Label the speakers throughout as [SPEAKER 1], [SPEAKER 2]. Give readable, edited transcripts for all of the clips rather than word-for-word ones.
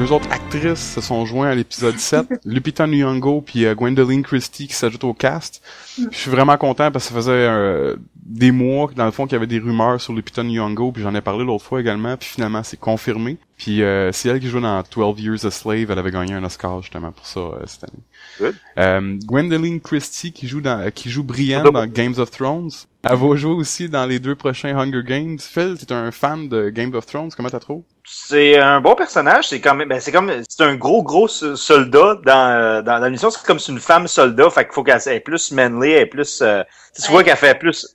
[SPEAKER 1] deux autres actrices se sont joints à l'épisode 7, Lupita Nyong'o puis Gwendoline Christie qui s'ajoutent au cast. Je suis vraiment content parce que ça faisait des mois dans le fond qu'il y avait des rumeurs sur Lupita Nyong'o, puis j'en ai parlé l'autre fois également, puis finalement c'est confirmé. Puis c'est elle qui joue dans 12 Years a Slave, elle avait gagné un Oscar justement pour ça cette année. Gwendoline Christie qui joue Brienne dans Games of Thrones. Elle va jouer aussi dans les 2 prochains Hunger Games. Phil, t'es un fan de Game of Thrones, comment t'as trouvé?
[SPEAKER 2] C'est un bon personnage, c'est un gros soldat dans l'émission, c'est comme c'est une femme soldat, fait qu'il faut qu'elle soit plus manly, elle est plus tu vois qu'elle fait plus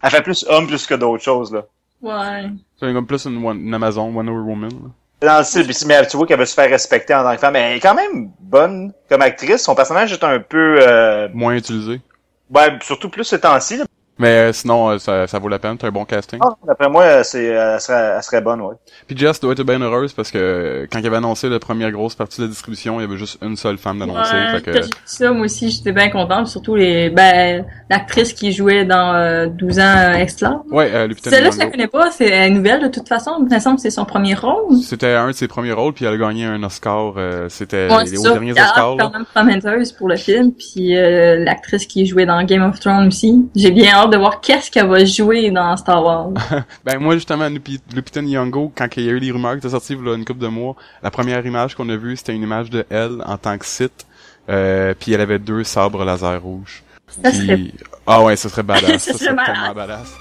[SPEAKER 2] homme plus que d'autres choses là.
[SPEAKER 3] Ouais.
[SPEAKER 1] C'est comme plus une Amazon, Wonder Woman. Là.
[SPEAKER 2] Dans le style, mais tu vois qu'elle veut se faire respecter en tant que femme, mais elle est quand même bonne comme actrice, son personnage est un peu
[SPEAKER 1] moins utilisé.
[SPEAKER 2] Ouais, surtout plus ces temps-ci. Là.
[SPEAKER 1] Mais sinon, ça vaut la peine, t'as un bon casting.
[SPEAKER 2] Ah, d'après moi, elle serait bonne, ouais.
[SPEAKER 1] Puis Jess doit être bien heureuse parce que quand il avait annoncé la première grosse partie de la distribution, il y avait juste une seule femme d'annoncer.
[SPEAKER 3] Ouais,
[SPEAKER 1] fait que...
[SPEAKER 3] j'ai vu ça, moi aussi, j'étais bien contente. Surtout l'actrice qui jouait dans 12 ans Extra.
[SPEAKER 1] Ouais, Lupita
[SPEAKER 3] Celle-là,
[SPEAKER 1] Nyong'o.
[SPEAKER 3] je la connais pas, c'est nouvelle de toute façon. Il me semble que c'est son premier rôle.
[SPEAKER 1] C'était un de ses premiers rôles, puis elle a gagné un Oscar. C'était
[SPEAKER 3] Ouais,
[SPEAKER 1] les derniers Oscars.
[SPEAKER 3] Elle a quand même prometteuse pour le film. Puis l'actrice qui jouait dans Game of Thrones aussi. J'ai bien hâte de voir qu'est-ce qu'elle va jouer dans Star Wars.
[SPEAKER 1] Ben moi justement, Lupita Nyong'o, quand il y a eu les rumeurs qui étaient sorties là, une couple de mois, la première image qu'on a vue, c'était une image de elle en tant que Sith. Puis elle avait 2 sabres laser rouges.
[SPEAKER 3] Ça serait...
[SPEAKER 1] Ah ouais, ça serait badass.
[SPEAKER 3] Ça
[SPEAKER 1] ça serait
[SPEAKER 3] serait
[SPEAKER 1] tellement badass.